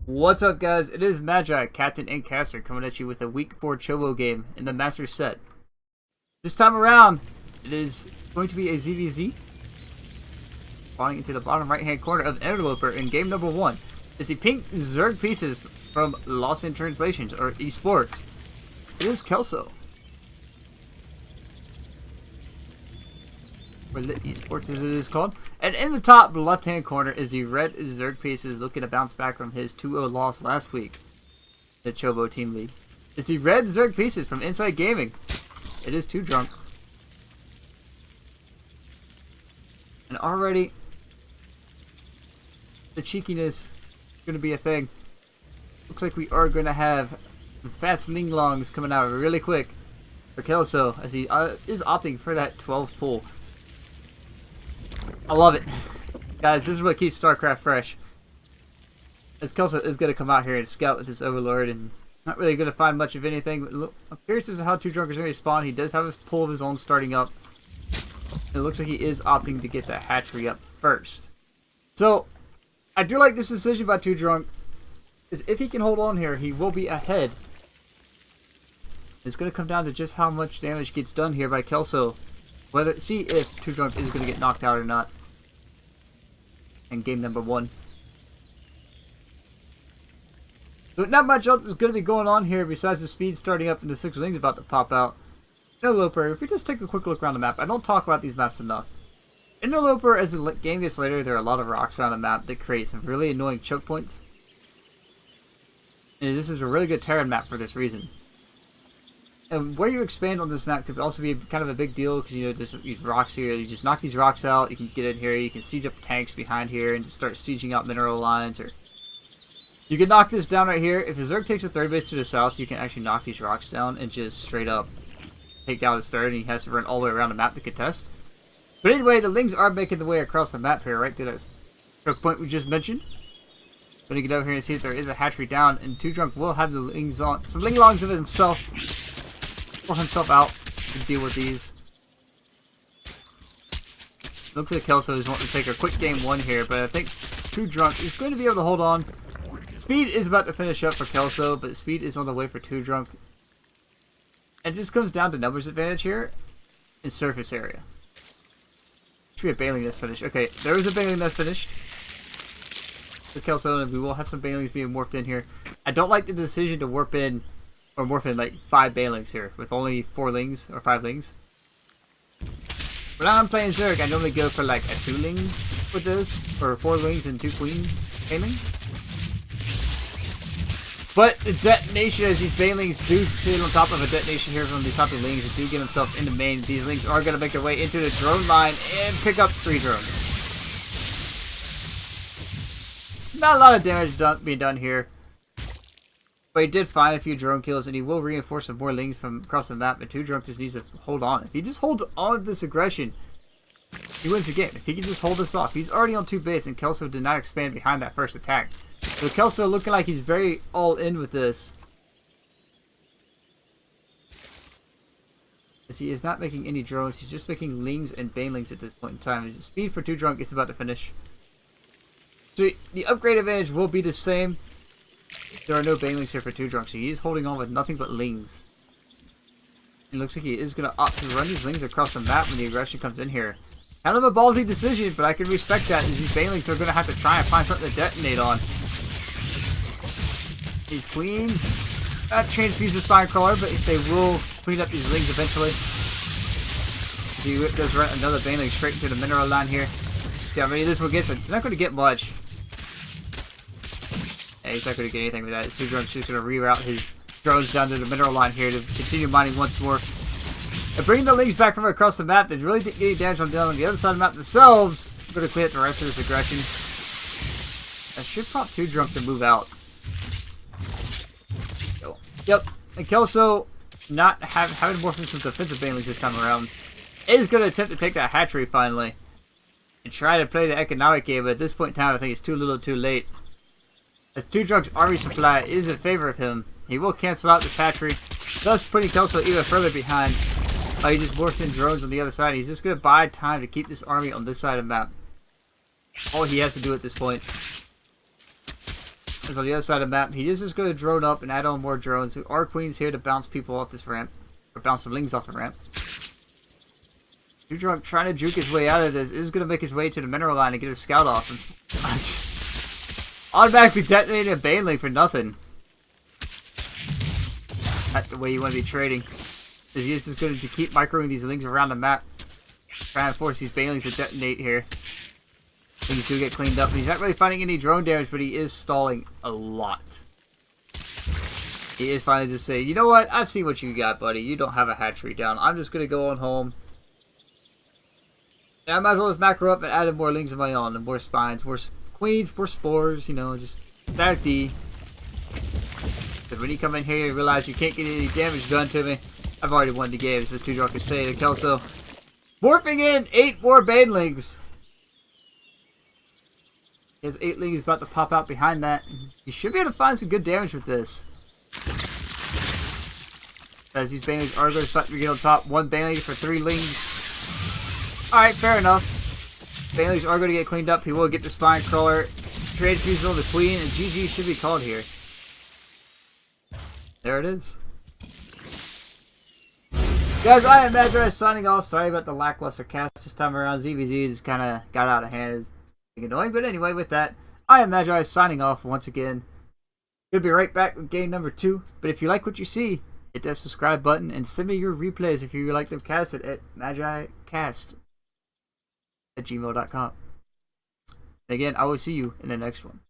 What's up, guys? It is Magi, Captain and Caster, coming at you with a Week 4 Chobo game in the Master Set. This time around, it is going to be a ZVZ. Falling into the bottom right-hand corner of the Interloper in game number 1 is the pink Zerg pieces from Lost in Translations, or Esports. It is Kelso. Or LiTl Esports as it is called. And in the top left-hand corner is the red Zerg pieces looking to bounce back from his 2-0 loss last week. The Chobo Team League. It's the red Zerg pieces from Inside Gaming. It is TwoDrunk. And already, the cheekiness is going to be a thing. Looks like we are going to have fast Ling Longs coming out really quick for Kelso as he is opting for that 12 pull. I love it. Guys, this is what keeps StarCraft fresh. As Kelso is going to come out here and scout with his Overlord and not really going to find much of anything. But look, I'm curious as to how TwoDrunk is going to spawn. He does have his pull of his own starting up. It looks like he is opting to get that hatchery up first. So, I do like this decision by TwoDrunk. Because if he can hold on here, he will be ahead. It's going to come down to just how much damage gets done here by Kelso. See if TwoDrunk is going to get knocked out or not in game number 1. So not much else is going to be going on here besides the speed starting up and the 6 Lings about to pop out. Interloper, if we just take a quick look around the map, I don't talk about these maps enough. Interloper, as the game gets later, there are a lot of rocks around the map that create some really annoying choke points. And this is a really good Terran map for this reason. And where you expand on this map could also be kind of a big deal because, you know, these rocks here, you just knock these rocks out, you can get in here, you can siege up tanks behind here and just start sieging out mineral lines, or you can knock this down right here. If a Zerg takes a third base to the south, you can actually knock these rocks down and just straight up take down his third, and he has to run all the way around the map to contest. But anyway, the Lings are making the way across the map here, right to that choke point we just mentioned. Gonna get over here and see if there is a hatchery down, and TwoDrunk will have the Lings on, some Ling Longs of himself. For himself out to deal with these. Looks like Kelso is wanting to take a quick game 1 here, but I think TwoDrunk is going to be able to hold on. Speed is about to finish up for Kelso, but speed is on the way for TwoDrunk. And it just comes down to numbers advantage here and surface area. Should be a Baneling that's finished. Okay, there is a Baneling that's finished. With Kelso, and we will have some Banelings being warped in here. I don't like the decision to warp in or morph in like 5 Banelings here with only 4 Lings or 5 Lings. When I'm playing Zerg, I normally go for like a 2 Ling with this, or 4 Lings and 2 Queen Banelings. But the detonation, as these Banelings do sit on top of a detonation here from the top of the Lings, and do get themselves into main, these Lings are going to make their way into the drone line and pick up 3 drones. Not a lot of damage being done here. But he did find a few drone kills, and he will reinforce some more Lings from across the map, and TwoDrunk just needs to hold on. If he just holds on to this aggression, he wins the game. If he can just hold this off. He's already on 2 base, and Kelso did not expand behind that first attack. So Kelso looking like he's very all in with this. As he is not making any drones, he's just making Lings and Banelings at this point in time. And speed for TwoDrunk is about to finish. So the upgrade advantage will be the same. There are no Banelings here for TwoDrunk, so he's holding on with nothing but Lings. It looks like he is going to opt to run these Lings across the map when the aggression comes in here. Kind of a ballsy decision, but I can respect that, as these Banelings are going to have to try and find something to detonate on. These Queens, that transfuse the Spine Crawler, but they will clean up these Lings eventually. He does run another Baneling straight into the mineral line here. See how many this one gets. It's not going to get much. Yeah, he's not going to get anything with that. TwoDrunk's just going to reroute his drones down to the mineral line here to continue mining once more. And bringing the Lings back from across the map, they really didn't get any damage on down on the other side of the map themselves. We're going to clean up the rest of this aggression. That should prompt TwoDrunk to move out. So, yep. And Kelso, not having more from some defensive Banelings this time around, is going to attempt to take that hatchery finally. And try to play the economic game, but at this point in time, I think it's too little too late. As TwoDrunk's army supply is in favor of him, he will cancel out this hatchery, thus putting Kelso even further behind. He just morphs in drones on the other side. He's just going to buy time to keep this army on this side of the map. All he has to do at this point. is on the other side of the map. He is just going to drone up and add on more drones. Our Queen's here to bounce people off this ramp. Or bounce some lings off the ramp. TwoDrunk trying to juke his way out of this is going to make his way to the mineral line and get his scout off. And automatically detonating a Baneling for nothing. That's the way you want to be trading. Because he is just going to keep microing these lings around the map. Trying to force these Banelings to detonate here. Things do get cleaned up. He's not really finding any drone damage, but he is stalling a lot. He is finally just saying, you know what? I've seen what you got, buddy. You don't have a hatchery down. I'm just going to go on home. And I might as well just macro up and add more lings of my own. And more spines, more queens, more spores. You know, just stack D. Because when you come in here, you realize you can't get any damage done to me. I've already won the game, is what TwoDrunk is saying to Kelso. Morphing in 8 more Banelings. He has 8 lings about to pop out behind that. You should be able to find some good damage with this. As these Banelings are going to start to get on top. 1 Baneling for 3 lings. Alright, fair enough. Banelings are going to get cleaned up. He will get the Spine Crawler. Trade fusion on the Queen, and GG should be called here. There it is. Guys, I am Magi signing off. Sorry about the lackluster cast this time around. ZVZ just kind of got out of hand. It's annoying, but anyway, with that, I am Magi signing off once again. Gonna be right back with game number 2. But if you like what you see, hit that subscribe button and send me your replays if you like them casted at magicast@gmail.com. Again, I will see you in the next one.